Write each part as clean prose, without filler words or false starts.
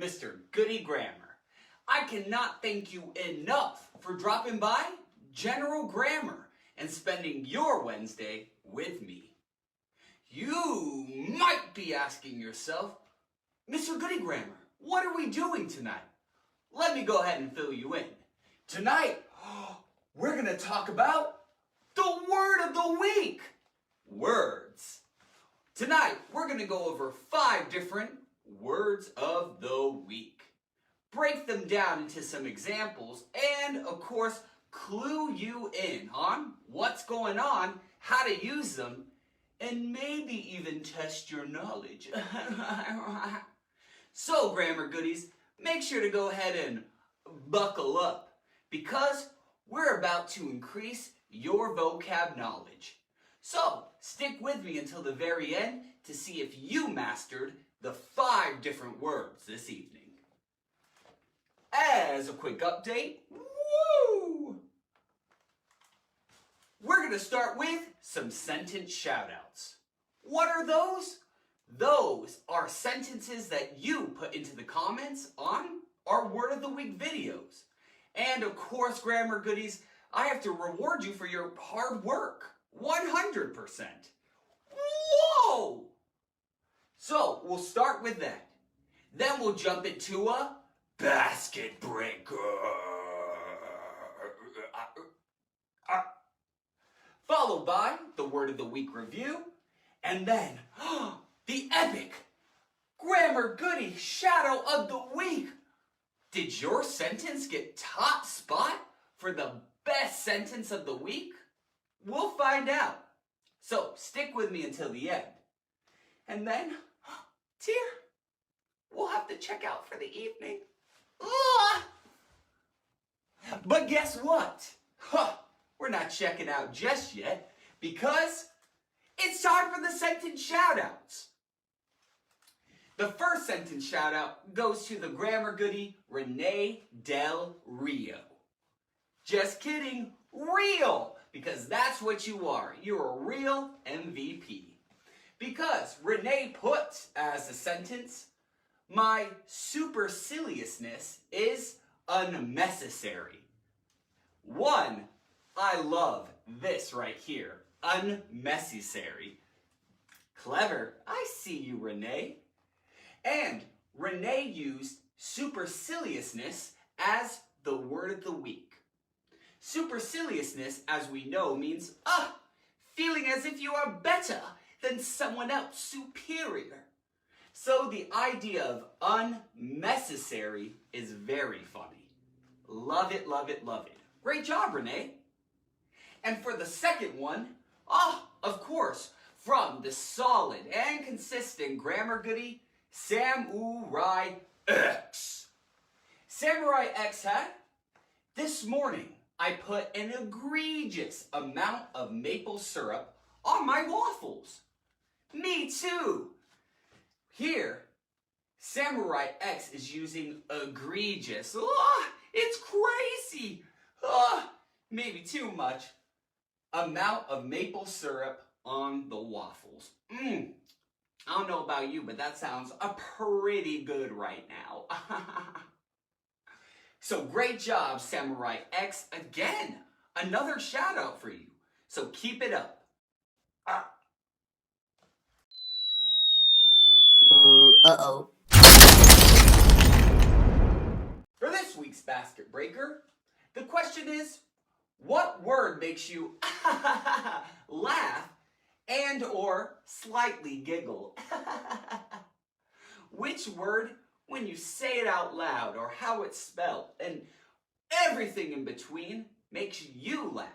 Mr. Goodie Grammar. I cannot thank you enough for dropping by General Grammar and spending your Wednesday with me. You might be asking yourself, Mr. Goodie Grammar, what are we doing tonight? Let me go ahead and fill you in. Tonight, we're going to talk about the word of the week. Words. Tonight, we're going to go over 5 different words of the week. Break them down into some examples and, of course, clue you in on what's going on, how to use them, and maybe even test your knowledge. So, grammar goodies, make sure to go ahead and buckle up because we're about to increase your vocab knowledge. So, stick with me until the very end to see if you mastered the 5 different words this evening. As a quick update, we're going to start with some sentence shoutouts. What are those? Those are sentences that you put into the comments on our Word of the Week videos. And of course, grammar goodies, I have to reward you for your hard work. 100%. Whoa! So, we'll start with that. Then we'll jump into a basket breaker. Followed by the Word of the Week review. And then, the epic Grammar Goodie Shadow of the Week. Did your sentence get top spot for the best sentence of the week? We'll find out. So stick with me until the end. And then, dear, we'll have to check out for the evening. But guess what? We're not checking out just yet because it's time for the sentence shoutouts. The first sentence shout out goes to the grammar goodie, Renee Del Rio. Just kidding, real, because that's what you are. You're a real MVP. Because Renee puts as a sentence, my superciliousness is unnecessary. One, I love this right here, unnecessary. Clever, I see you, Renee. And Renee used superciliousness as the word of the week. Superciliousness, as we know, means, feeling as if you are better than someone else, superior. So the idea of unnecessary is very funny. Love it, love it, love it. Great job, Renee. And for the second one, of course, from the solid and consistent grammar goodie, Samurai X. Samurai X had, this morning I put an egregious amount of maple syrup on my waffles. Me too. Here, Samurai X is using egregious. It's crazy. Maybe too much. Amount of maple syrup on the waffles. I don't know about you, but that sounds pretty good right now. So great job, Samurai X. Again, another shout out for you. So keep it up. Uh-oh. For this week's basket breaker, the question is, what word makes you laugh and or slightly giggle? Which word, when you say it out loud, or how it's spelled, and everything in between, makes you laugh?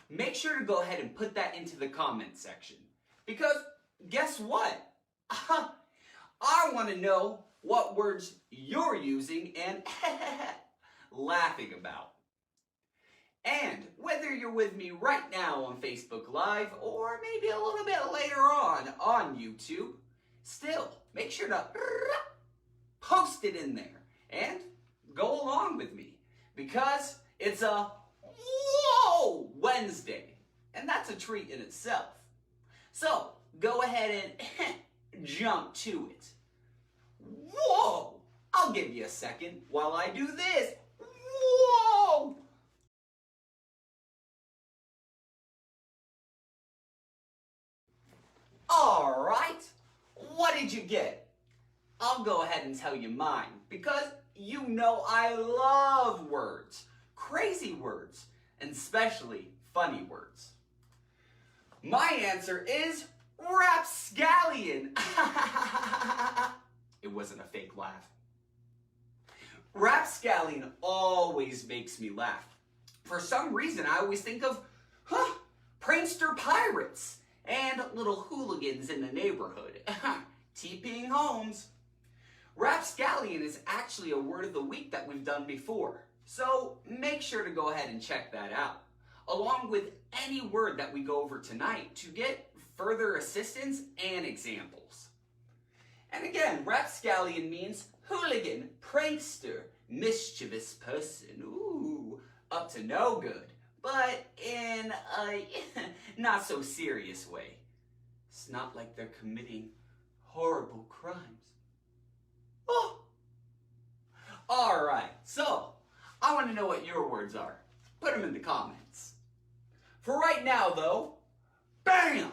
Make sure to go ahead and put that into the comment section. Because guess what? I want to know what words you're using and laughing about. And whether you're with me right now on Facebook Live or maybe a little bit later on YouTube, still make sure to post it in there and go along with me because it's a Whoa Wednesday, and that's a treat in itself. So go ahead and jump to it. Whoa! give you a second while I do this. Whoa! All right, what did you get? I'll go ahead and tell you mine because you know I love words, crazy words, and especially funny words. My answer is rapscallion. It wasn't a fake laugh. Rapscallion always makes me laugh. For some reason, I always think of prankster pirates and little hooligans in the neighborhood. TPing homes. Rapscallion is actually a word of the week that we've done before. So make sure to go ahead and check that out, along with any word that we go over tonight to get further assistance and examples. And again, rapscallion means hooligan, prankster, mischievous person. Ooh, up to no good, but in a not so serious way. It's not like they're committing horrible crimes. Oh! Alright, so I want to know what your words are. Put them in the comments. For right now, though, bam!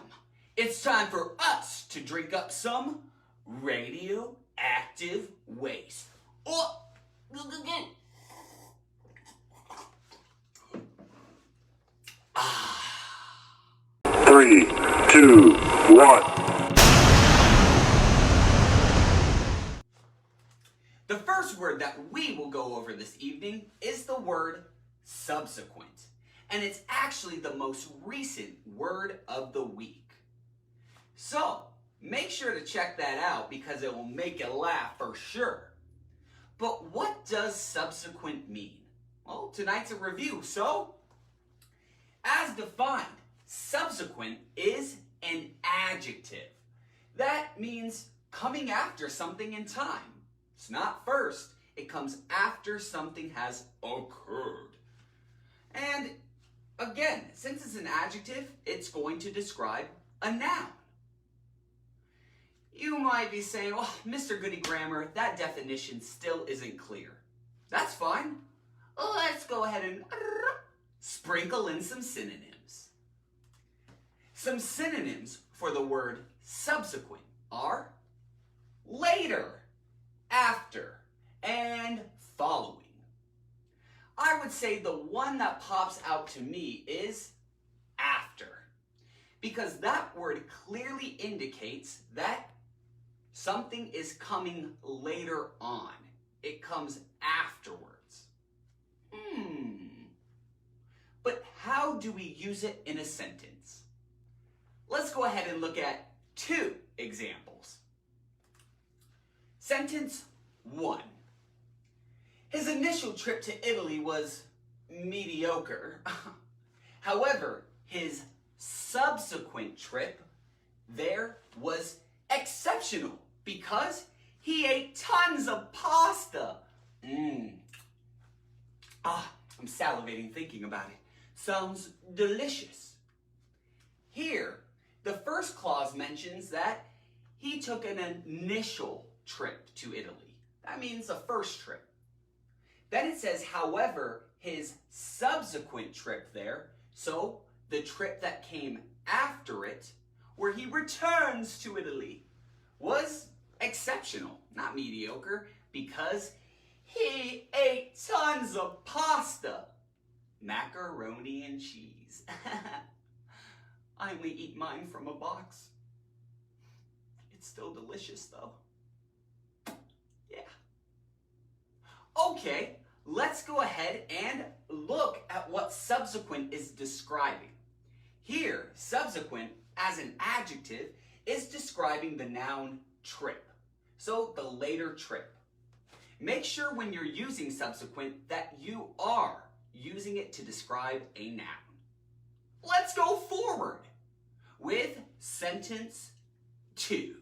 It's time for us to drink up some radioactive waste. Oh! 3, 2, 1. The first word that we will go over this evening is the word subsequent. And it's actually the most recent word of the week. So, make sure to check that out because it will make you laugh for sure. But what does subsequent mean? Well, tonight's a review, so as defined, subsequent is an adjective. That means coming after something in time. It's not first, it comes after something has occurred. And again, since it's an adjective, it's going to describe a noun. You might be saying, well, Mr. Goodie Grammar, that definition still isn't clear. That's fine. Let's go ahead and sprinkle in some synonyms. Some synonyms for the word subsequent are later, after, and following. I would say the one that pops out to me is after, because that word clearly indicates that something is coming later on. It comes afterwards. But how do we use it in a sentence? Let's go ahead and look at 2 examples. Sentence 1. His initial trip to Italy was mediocre. However, his subsequent trip there was exceptional because he ate tons of pasta. I'm salivating thinking about it. Sounds delicious. Here, the first clause mentions that he took an initial trip to Italy. That means a first trip. Then it says, however, his subsequent trip there, so the trip that came after it, where he returns to Italy, was exceptional, not mediocre, because he ate tons of pasta. Macaroni and cheese. I only eat mine from a box. It's still delicious though. Yeah. Okay, let's go ahead and look at what subsequent is describing. Here, subsequent as an adjective is describing the noun trip. So the later trip. Make sure when you're using subsequent that you are using it to describe a noun. Let's go forward with sentence 2.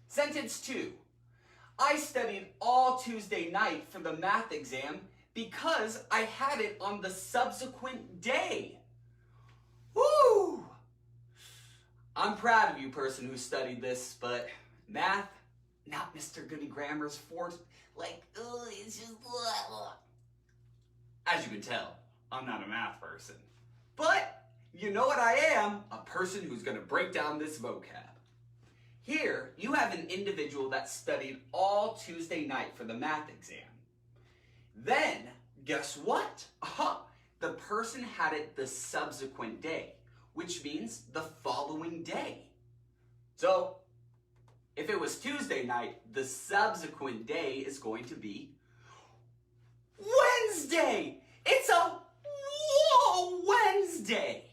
Sentence 2. I studied all Tuesday night for the math exam because I had it on the subsequent day. I'm proud of you, person who studied this, but math, not Mr. Goodie Grammar's force. Like, ugh, it's just, ugh. As you can tell, I'm not a math person. But you know what I am? A person who's going to break down this vocab. Here, you have an individual that studied all Tuesday night for the math exam. Then, guess what? The person had it the subsequent day, which means the following day. So, if it was Tuesday night, the subsequent day is going to be Wednesday. It's a Wednesday.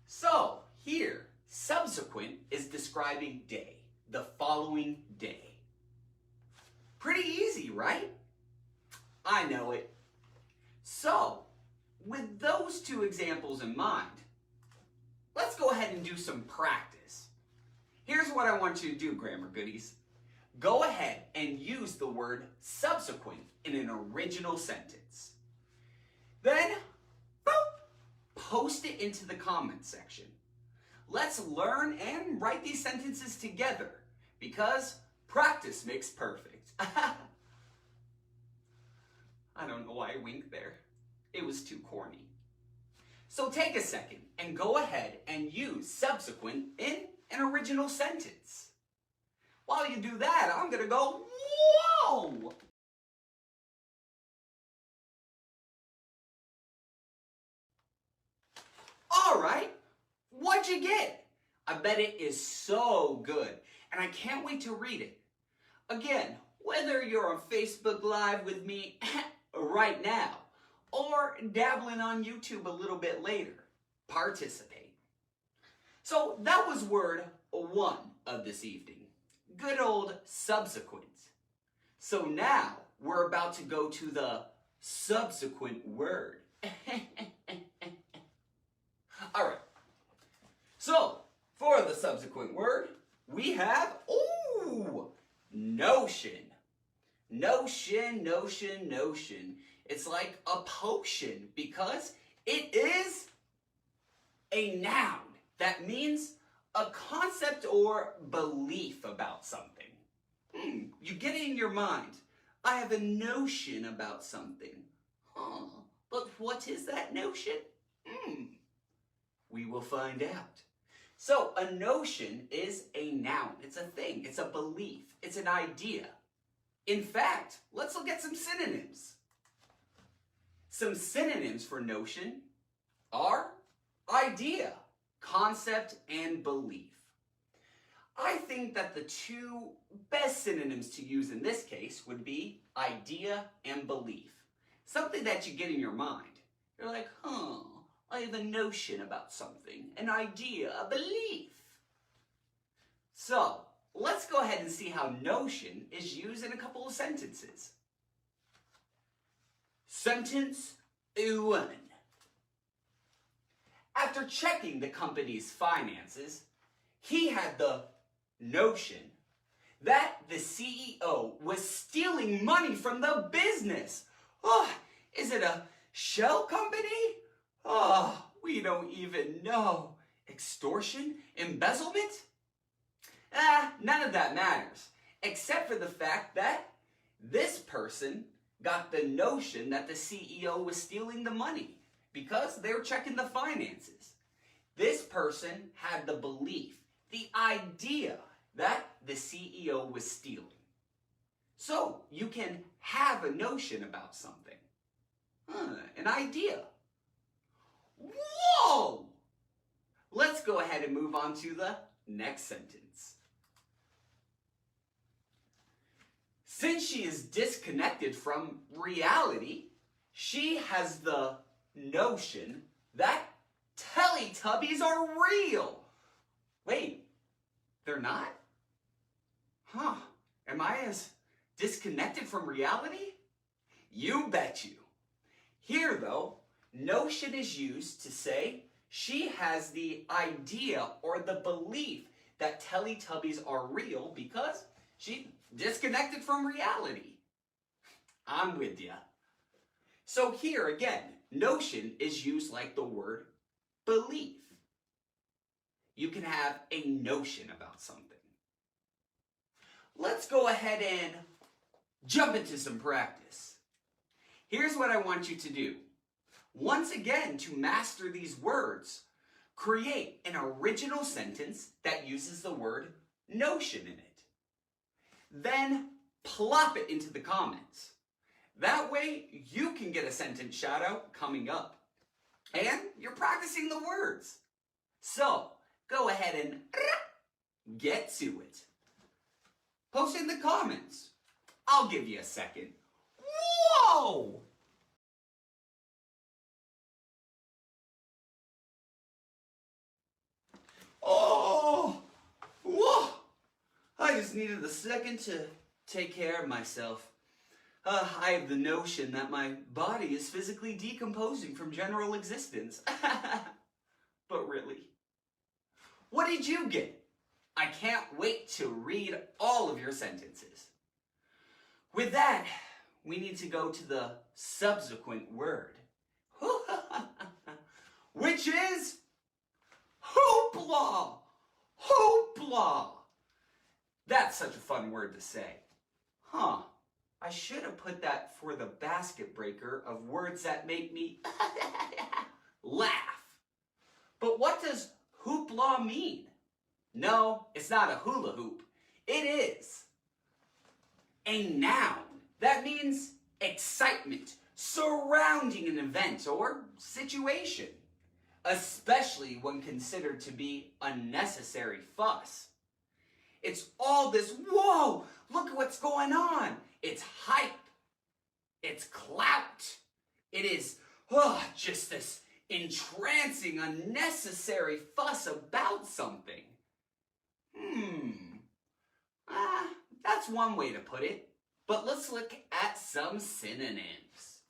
So, here, subsequent is describing day, the following day. Pretty easy, right? I know it. So, with those two examples in mind, let's go ahead and do some practice. Here's what I want you to do, grammar goodies. Go ahead and use the word subsequent in an original sentence. Then, boop, post it into the comments section. Let's learn and write these sentences together because practice makes perfect. I don't know why I winked there. It was too corny. So take a second and go ahead and use subsequent in an original sentence. While you do that, I'm going to go, whoa! All right, what'd you get? I bet it is so good, and I can't wait to read it. Again, whether you're on Facebook Live with me right now, or dabbling on YouTube a little bit later, participate. So that was word 1 of this evening. Good old subsequent. So now we're about to go to the subsequent word. All right. So for the subsequent word, we have, notion. Notion, notion, notion. It's like a potion because it is a noun. That means a concept or belief about something. You get it in your mind. I have a notion about something. But what is that notion? We will find out. So a notion is a noun. It's a thing. It's a belief. It's an idea. In fact, let's look at some synonyms. Some synonyms for notion are idea, concept, and belief. I think that the two best synonyms to use in this case would be idea and belief. Something that you get in your mind. You're like, I have a notion about something, an idea, a belief. So, let's go ahead and see how notion is used in a couple of sentences. Sentence 1. After checking the company's finances, he had the notion that the CEO was stealing money from the business. Is it a shell company? We don't even know. Extortion? Embezzlement? None of that matters, except for the fact that this person got the notion that the CEO was stealing the money because they were checking the finances. This person had the belief, the idea that the CEO was stealing. So you can have a notion about something. An idea. Whoa! Let's go ahead and move on to the next sentence. Since she is disconnected from reality, she has the notion that Teletubbies are real. Wait, they're not? Am I as disconnected from reality? You bet you. Here, though, notion is used to say she has the idea or the belief that Teletubbies are real because she's disconnected from reality. I'm with ya. So here again, notion is used like the word belief. You can have a notion about something. let's go ahead and jump into some practice. Here's what I want you to do. Once again, to master these words, create an original sentence that uses the word notion in it. Then plop it into the comments. That way, you can get a sentence shout out coming up. And you're practicing the words. So, go ahead and get to it. Post in the comments. I'll give you a second. Whoa! Oh! Whoa! I just needed a second to take care of myself. I have the notion that my body is physically decomposing from general existence. But really, what did you get? I can't wait to read all of your sentences. With that, we need to go to the subsequent word, which is hoopla. Hoopla. That's such a fun word to say. Huh. I should have put that for the basket breaker of words that make me laugh. But what does hoopla mean? No, it's not a hula hoop. It is a noun. That means excitement surrounding an event or situation, especially when considered to be unnecessary fuss. It's all this, whoa, look at what's going on. It's hype. It's clout. It is just this entrancing, unnecessary fuss about something. That's one way to put it. But let's look at some synonyms.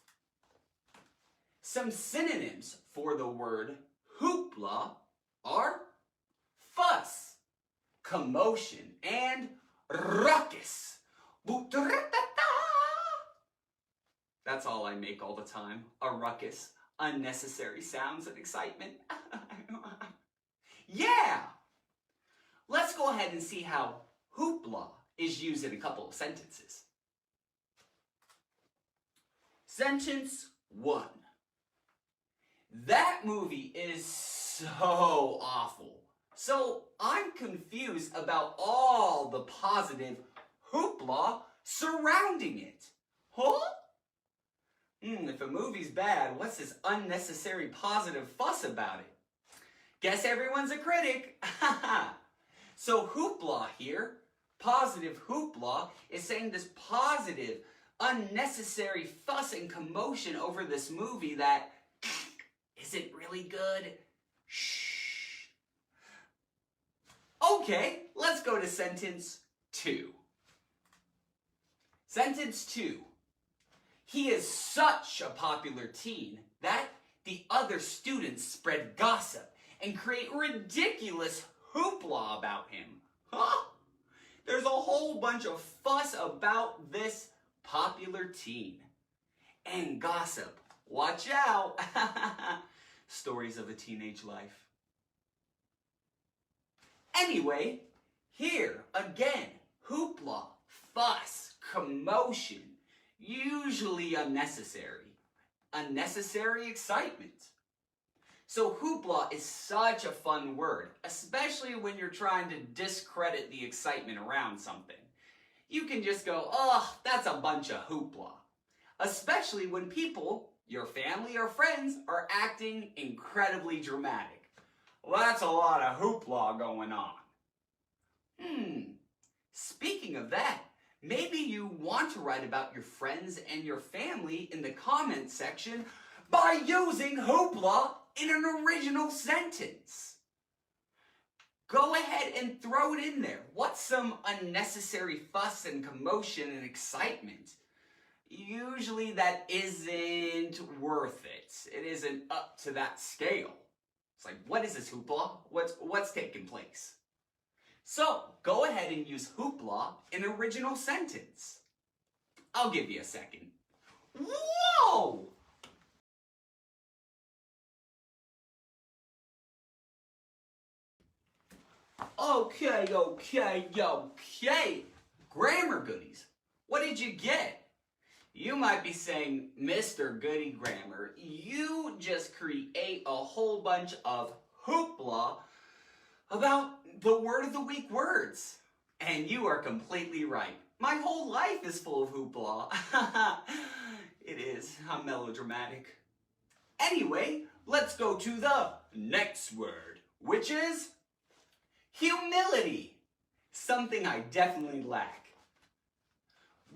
Some synonyms for the word hoopla are fuss, commotion, and ruckus. That's all I make all the time. A ruckus. Unnecessary sounds and excitement. Yeah! Let's go ahead and see how hoopla is used in a couple of sentences. Sentence 1. That movie is so awful. So I'm confused about all the positive hoopla surrounding it. Huh? If a movie's bad, what's this unnecessary positive fuss about it? Guess everyone's a critic. So hoopla here, positive hoopla, is saying this positive, unnecessary fuss and commotion over this movie that isn't really good. Shh. Okay, let's go to sentence 2. Sentence 2. He is such a popular teen that the other students spread gossip and create ridiculous hoopla about him. Huh? There's a whole bunch of fuss about this popular teen. And gossip. Watch out. Stories of a teenage life. Anyway, here again, hoopla, fuss, commotion, usually unnecessary. Unnecessary excitement. So hoopla is such a fun word, especially when you're trying to discredit the excitement around something. You can just go, oh, that's a bunch of hoopla. Especially when people, your family or friends, are acting incredibly dramatic. Well, that's a lot of hoopla going on. Speaking of that, maybe you want to write about your friends and your family in the comments section by using hoopla in an original sentence. Go ahead and throw it in there. What's some unnecessary fuss and commotion and excitement? Usually that isn't worth it. It isn't up to that scale. It's like, what is this hoopla? What's taking place? So, go ahead and use hoopla in an original sentence. I'll give you a second. Whoa! Okay. Grammar goodies, what did you get? You might be saying, Mr. Goodie Grammar, you just create a whole bunch of hoopla about the word of the week words. And you are completely right. My whole life is full of hoopla. It is. I'm melodramatic. Anyway, let's go to the next word, which is humility. Something I definitely lack.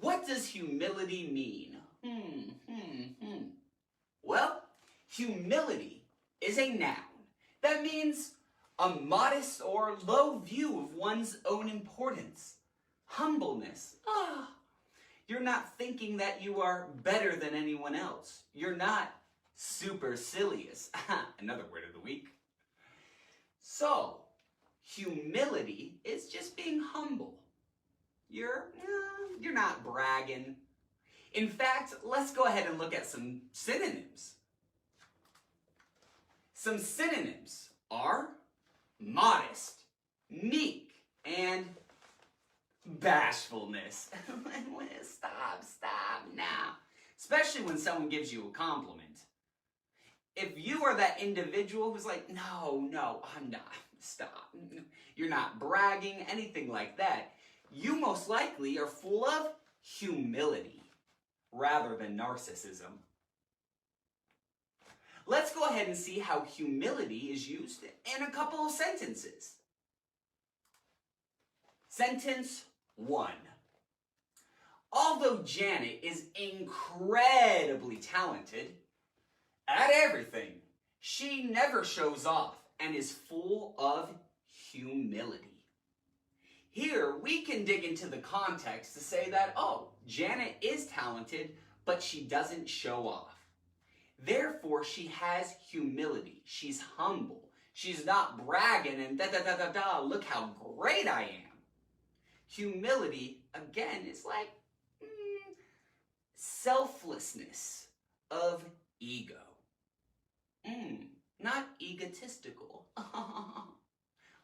What does humility mean? Well, humility is a noun. That means a modest or low view of one's own importance. Humbleness. You're not thinking that you are better than anyone else. You're not supercilious. Another word of the week. So, humility is just being humble. You're not bragging. In fact, let's go ahead and look at some synonyms. Some synonyms are modest, meek, and bashfulness. Stop now. Especially when someone gives you a compliment. If you are that individual who's like, no, I'm not. Stop. You're not bragging, anything like that. You most likely are full of humility rather than narcissism. Let's go ahead and see how humility is used in a couple of sentences. Sentence 1. Although Janet is incredibly talented at everything, she never shows off and is full of humility. Here, we can dig into the context to say that, Janet is talented, but she doesn't show off. Therefore, she has humility. She's humble. She's not bragging and look how great I am. Humility, again, is like selflessness of ego. Not egotistical.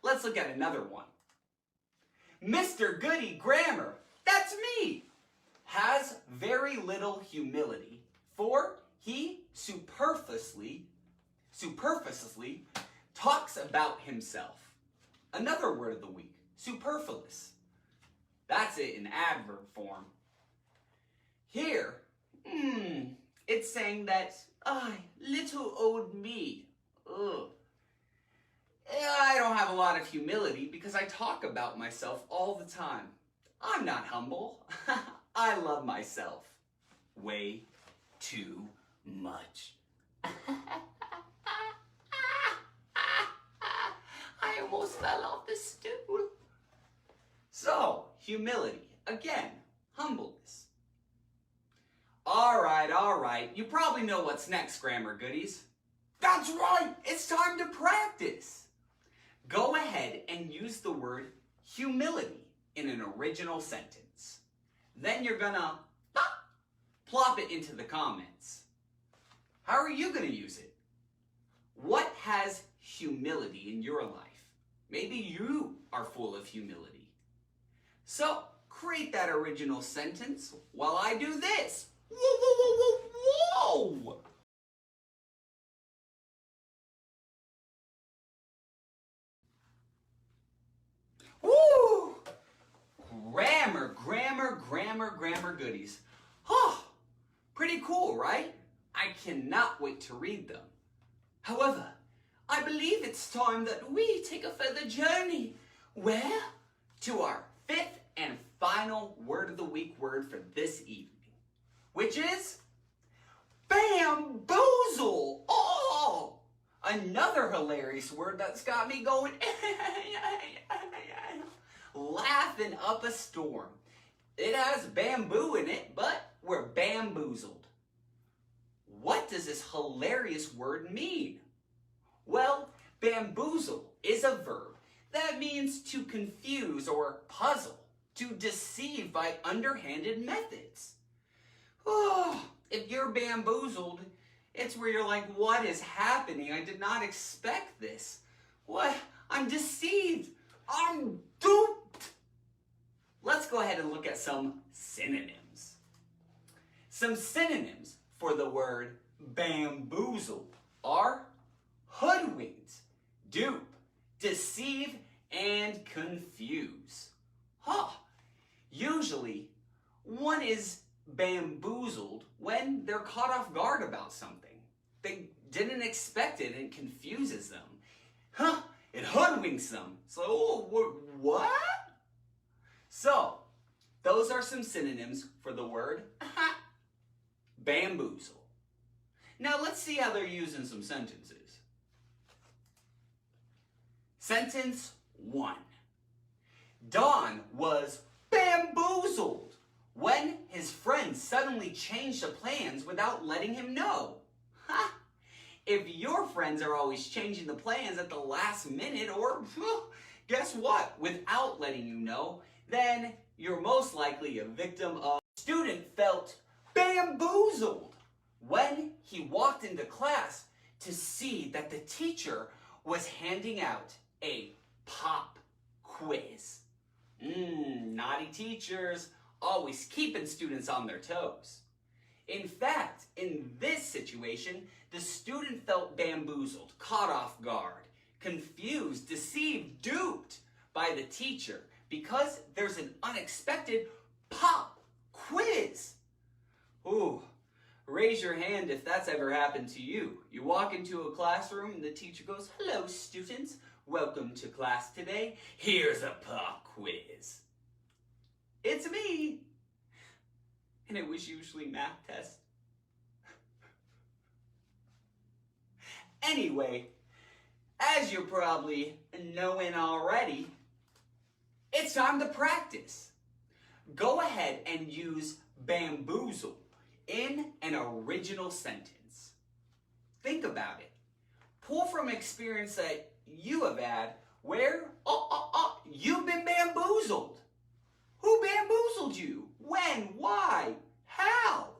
Let's look at another one. Mr. Goodie Grammar, that's me, has very little humility, for he superfluously talks about himself. Another word of the week, superfluous. That's it in adverb form. Here, it's saying that, little old me, I don't have a lot of humility because I talk about myself all the time. I'm not humble. I love myself way too much. I almost fell off the stool. So, humility. Again, humbleness. All right. You probably know what's next, grammar goodies. That's right. It's time to practice. Go ahead and use the word humility in an original sentence. Then you're gonna plop it into the comments. How are you gonna use it? What has humility in your life? Maybe you are full of humility. So, create that original sentence while I do this. Whoa! Woo! Grammar goodies. Pretty cool, right? I cannot wait to read them. However, I believe it's time that we take a further journey. Where? To our fifth and final word of the week word for this evening, which is bamboozle. Another hilarious word that's got me going laughing up a storm. It has bamboo in it, but we're bamboozled. What does this hilarious word mean? Well, bamboozle is a verb that means to confuse or puzzle, to deceive by underhanded methods. If you're bamboozled, it's where you're like, what is happening? I did not expect this. What? I'm deceived. I'm duped. let's go ahead and look at some synonyms. Some synonyms for the word bamboozle are hoodwinked, dupe, deceive, and confuse. Usually, one is bamboozled when they're caught off guard about something. They didn't expect it and it confuses them. It hoodwinks them. So, what? So, those are some synonyms for the word bamboozle. Now, let's see how they're used in some sentences. Sentence 1. Don was bamboozled when his friends suddenly changed the plans without letting him know. If your friends are always changing the plans at the last minute, or guess what, without letting you know, then you're most likely a victim of. Student felt bamboozled when he walked into class to see that the teacher was handing out a pop quiz. Naughty teachers, always keeping students on their toes. In fact, in this situation, the student felt bamboozled, caught off guard, confused, deceived, duped by the teacher because there's an unexpected pop quiz. Ooh, raise your hand if that's ever happened to you. You walk into a classroom and the teacher goes, "Hello, students. Welcome to class today. Here's a pop quiz." It's me. And it was usually math test. Anyway, as you're probably knowing already, it's time to practice. Go ahead and use bamboozle in an original sentence. Think about it. Pull from experience that you have had where you've been bamboozled. Who bamboozled you? When? Why? How?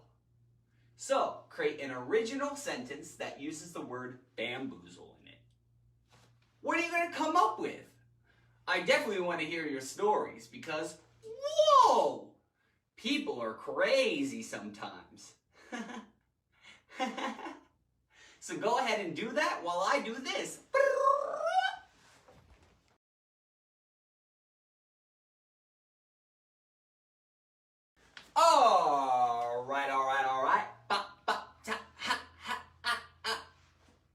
So, create an original sentence that uses the word bamboozle in it. What are you going to come up with? I definitely want to hear your stories because, whoa! People are crazy sometimes. So go ahead and do that while I do this. All right.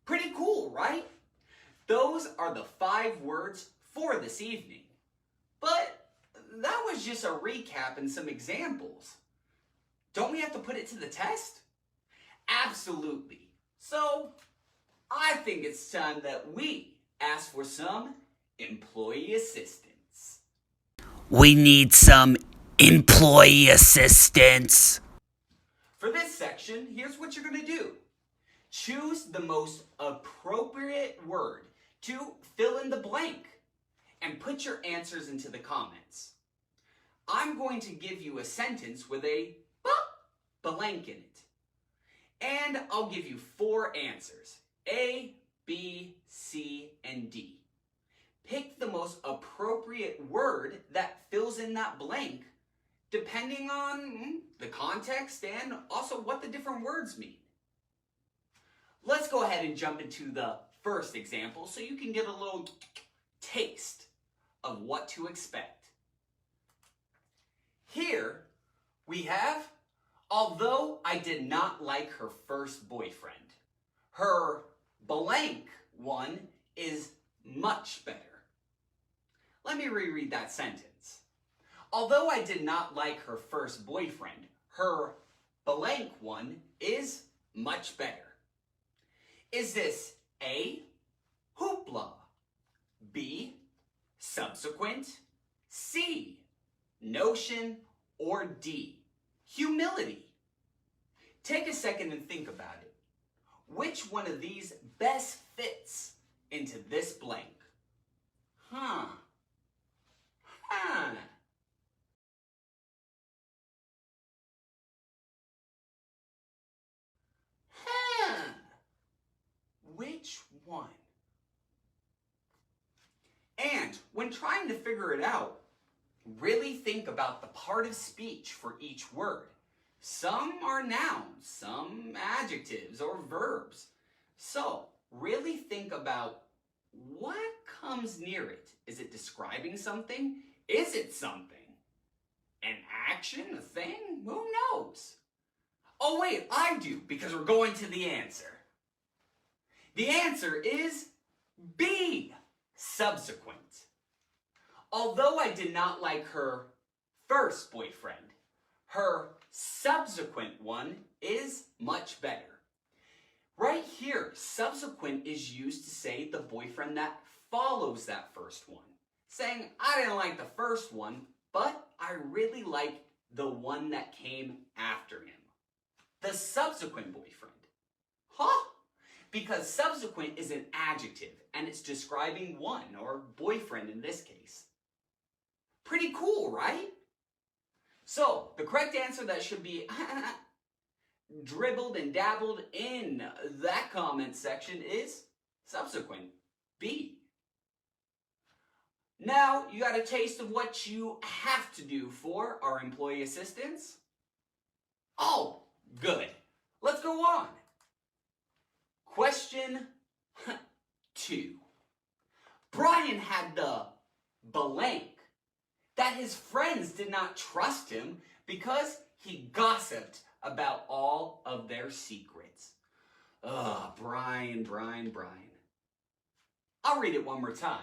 Pretty cool, right? Those are the 5 words for this evening. But that was just a recap and some examples. Don't we have to put it to the test? Absolutely. So, I think it's time that we ask for some employee assistance. We need some employee assistance. For this section, here's what you're going to do. Choose the most appropriate word to fill in the blank and put your answers into the comments. I'm going to give you a sentence with a blank in it. And I'll give you 4 answers, A, B, C, and D. Pick the most appropriate word that fills in that blank, depending on the context and also what the different words mean. Let's go ahead and jump into the first example so you can get a little taste of what to expect. Here we have, although I did not like her first boyfriend, her blank one is much better. Let me reread that sentence. Although I did not like her first boyfriend, her blank one is much better. Is this A, hoopla, B, subsequent, C, notion, or D, humility? Take a second and think about it. Which one of these best fits into this blank? Which one? And when trying to figure it out, really think about the part of speech for each word. Some are nouns, some adjectives or verbs. So, really think about what comes near it. Is it describing something? Is it something? An action? A thing? Who knows? Oh wait, I do, because we're going to the answer. The answer is B, subsequent. Although I did not like her first boyfriend, her subsequent one is much better. Right here, subsequent is used to say the boyfriend that follows that first one. Saying, I didn't like the first one, but I really like the one that came after him. The subsequent boyfriend. Huh? Because subsequent is an adjective, and it's describing one, or boyfriend in this case. Pretty cool, right? So, the correct answer that should be dribbled and dabbled in that comment section is subsequent, B. Now, you got a taste of what you have to do for our employee assistance? Oh, good. Let's go on. Question 2. Brian had the blank that his friends did not trust him because he gossiped about all of their secrets. Ugh, Brian. I'll read it one more time.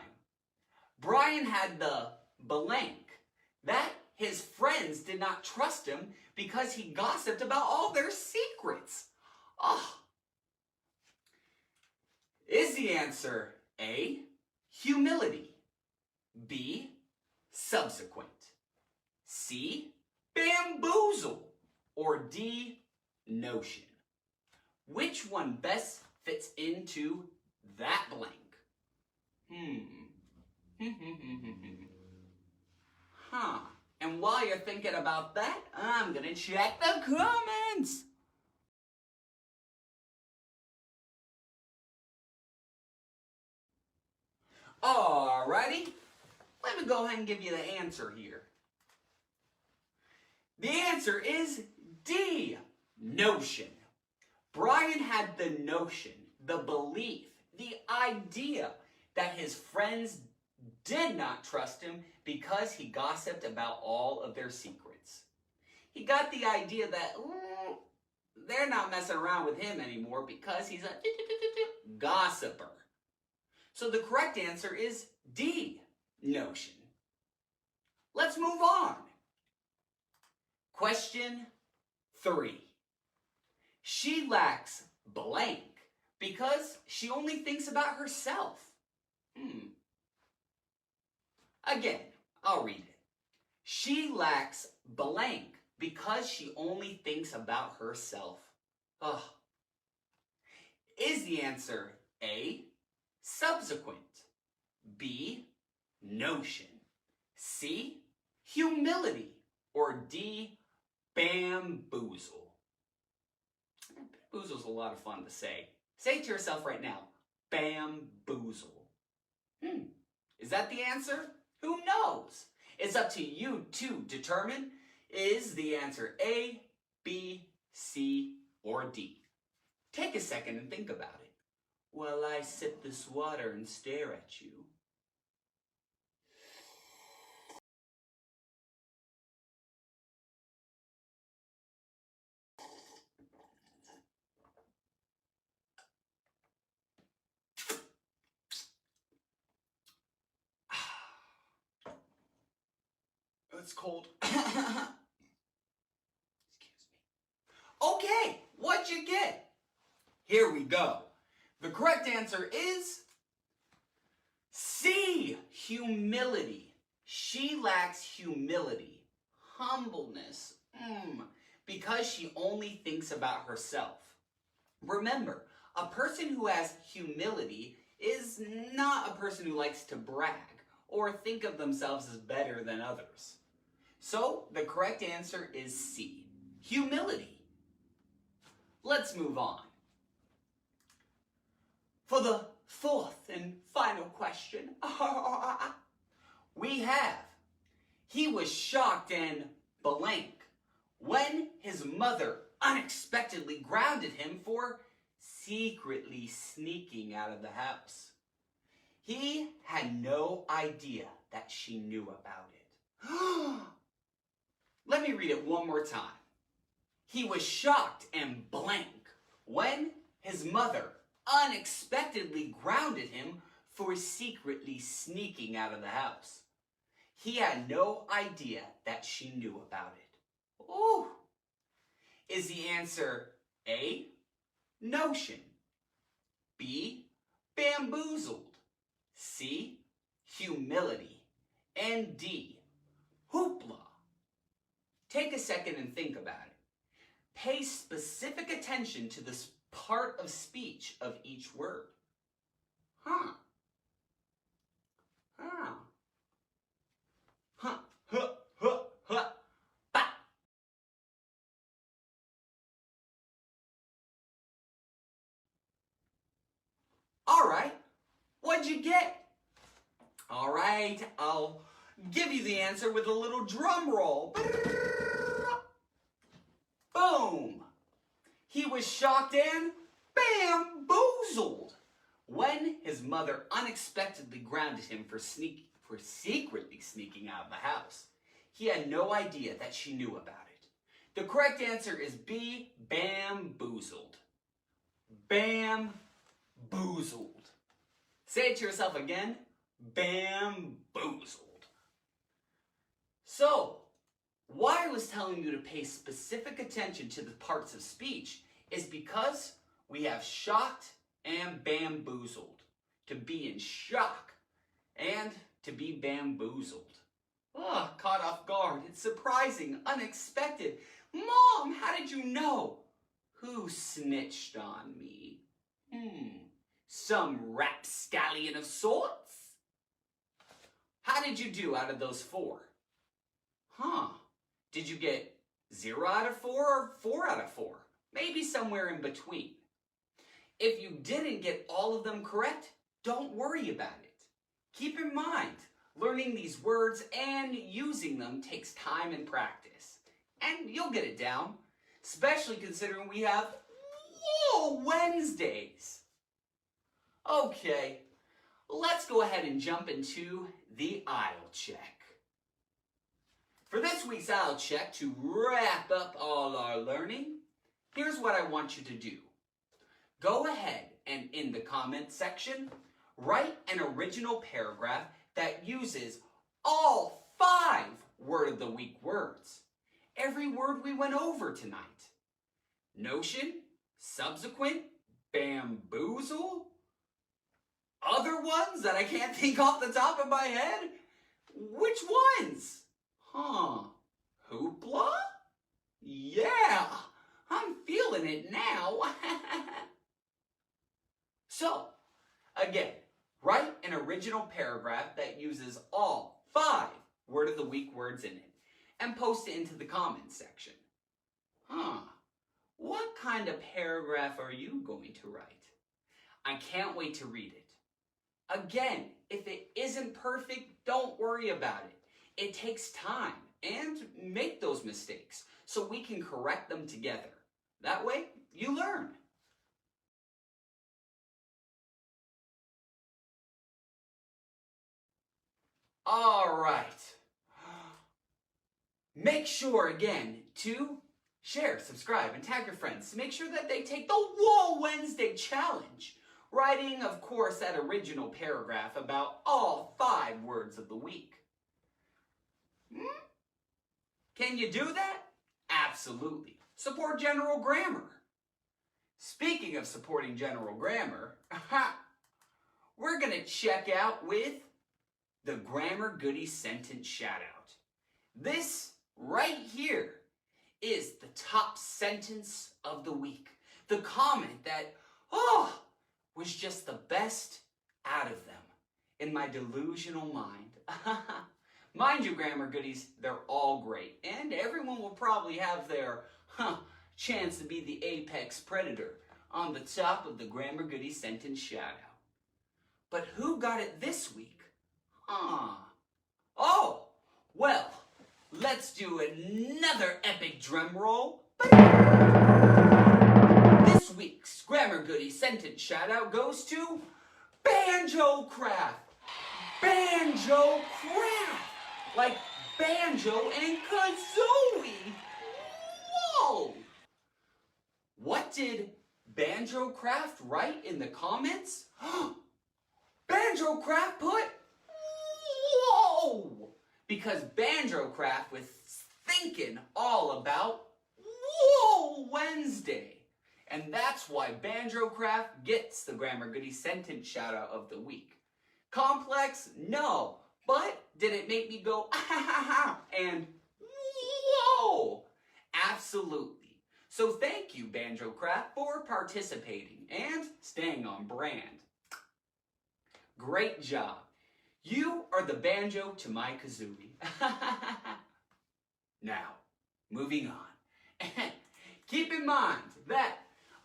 Brian had the blank that his friends did not trust him because he gossiped about all their secrets. Ugh. Is the answer A, humility, B, subsequent, C, bamboozle, or D, notion? Which one best fits into that blank? Huh. And while you're thinking about that, I'm gonna check the comments. Alrighty, let me go ahead and give you the answer here. The answer is D, notion. Brian had the notion, the belief, the idea that his friends did not trust him because he gossiped about all of their secrets. He got the idea that they're not messing around with him anymore because he's a gossiper. So the correct answer is D, notion. Let's move on. Question 3. She lacks blank because she only thinks about herself. Again, I'll read it. She lacks blank because she only thinks about herself. Ugh. Is the answer A, subsequent, B, notion, C, humility, or D, bamboozle? Bamboozle's a lot of fun to say. Say it to yourself right now, bamboozle. Is that the answer? Who knows? It's up to you to determine. Is the answer A, B, C, or D? Take a second and think about it while I sip this water and stare at you. It's cold. Excuse me. Okay, what'd you get? Here we go. The correct answer is C, humility. She lacks humility, humbleness, because she only thinks about herself. Remember, a person who has humility is not a person who likes to brag or think of themselves as better than others. So, the correct answer is C, humility. Let's move on. For the fourth and final question, we have, He was shocked and blank when his mother unexpectedly grounded him for secretly sneaking out of the house. He had no idea that she knew about it. Let me read it one more time. He was shocked and blank when his mother unexpectedly grounded him for secretly sneaking out of the house. He had no idea that she knew about it. Ooh. Is the answer A, notion, B, bamboozled, C, humility, and D, hoopla? Take a second and think about it. Pay specific attention to this part of speech of each word. Huh. Huh. Huh. Huh. Huh. Huh. Bah. All right. What'd you get? All right. I'll give you the answer with a little drum roll. Boom. He was shocked and bamboozled when his mother unexpectedly grounded him for secretly sneaking out of the house. He had no idea that she knew about it. The correct answer is B, bamboozled. Bamboozled. Say it to yourself again. Bamboozled. So, why I was telling you to pay specific attention to the parts of speech is because we have shocked and bamboozled. To be in shock and to be bamboozled. Oh, caught off guard. It's surprising, unexpected. Mom, how did you know? Who snitched on me? Some rapscallion of sorts? How did you do out of those 4? Huh. Did you get 0 out of 4 or 4 out of 4? Maybe somewhere in between. If you didn't get all of them correct, don't worry about it. Keep in mind, learning these words and using them takes time and practice. And you'll get it down, especially considering we have Wednesdays. Okay, let's go ahead and jump into the aisle check. For this week's aisle check, to wrap up all our learning, here's what I want you to do. Go ahead and in the comment section, write an original paragraph that uses all 5 word of the week words. Every word we went over tonight. Notion, subsequent, bamboozle, other ones that I can't think off the top of my head. Which ones? Hoopla? Yeah, I'm feeling it now. So, again, write an original paragraph that uses all 5 word of the week words in it and post it into the comments section. What kind of paragraph are you going to write? I can't wait to read it. Again, if it isn't perfect, don't worry about it. It takes time and make those mistakes so we can correct them together. That way, you learn. All right. Make sure, again, to share, subscribe, and tag your friends to make sure that they take the Whoa Wednesday challenge. Writing, of course, that original paragraph about all 5 words of the week. Can you do that? Absolutely. Support General Grammar. Speaking of supporting General Grammar, we're going to check out with the Grammar Goodie Sentence Shoutout. This right here is the top sentence of the week. The comment that, was just the best out of them in my delusional mind. Mind you, Grammar Goodies, they're all great. And everyone will probably have their chance to be the apex predator on the top of the Grammar Goodie Sentence Shoutout. But who got it this week? Oh, well, let's do another epic drum roll. This week's Grammar Goodie sentence shout out goes to Banjo Craft. Banjo Craft. Like banjo and kazooie. Whoa! What did Banjo Craft write in the comments? Banjo Craft put whoa! Because Banjo Craft was thinking all about Whoa Wednesday. And that's why Banjo Craft gets the Grammar Goodie sentence shout out of the week. Complex? No. But did it make me go ah ha ha ha and whoa? Absolutely. So thank you, Banjo Craft, for participating and staying on brand. Great job. You are the banjo to my kazooie. Now, moving on. Keep in mind that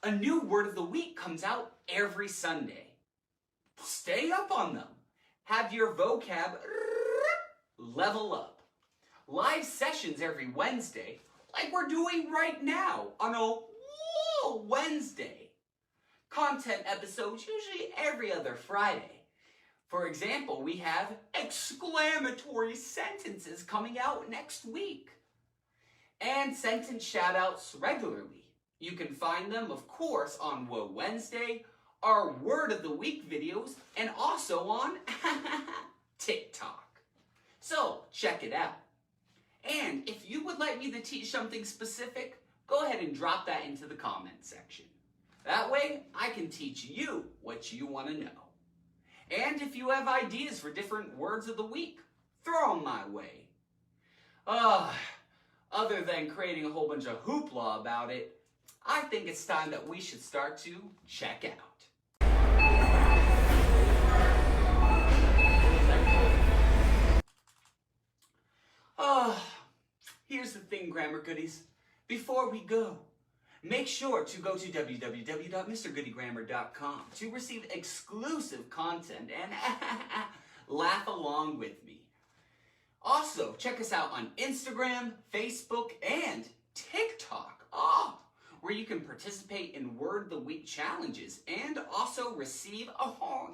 a new word of the week comes out every Sunday. Stay up on them. Have your vocab level up. Live sessions every Wednesday, like we're doing right now on a Whoa Wednesday. Content episodes usually every other Friday. For example, we have exclamatory sentences coming out next week. And sentence shoutouts regularly. You can find them, of course, on Whoa Wednesday, our Word of the Week videos, and also on TikTok. So, check it out. And if you would like me to teach something specific, go ahead and drop that into the comment section. That way, I can teach you what you want to know. And if you have ideas for different words of the week, throw them my way. Other than creating a whole bunch of hoopla about it, I think it's time that we should start to check out. Here's the thing, Grammar Goodies. Before we go, make sure to go to www.mrgoodiegrammar.com to receive exclusive content and laugh along with me. Also, check us out on Instagram, Facebook, and TikTok, where you can participate in Word of the Week challenges and also receive,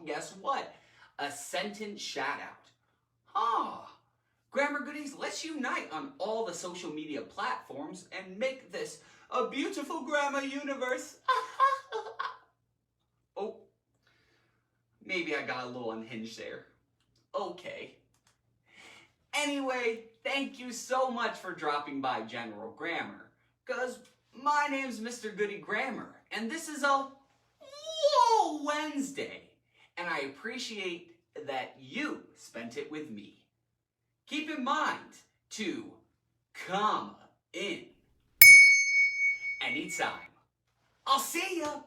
guess what? A sentence shout out. Grammar Goodies, let's unite on all the social media platforms and make this a beautiful grammar universe. Oh, maybe I got a little unhinged there. Okay. Anyway, thank you so much for dropping by General Grammar, because my name's Mr. Goodie Grammar, and this is a Whoa Wednesday, and I appreciate that you spent it with me. Keep in mind to come in anytime. I'll see ya.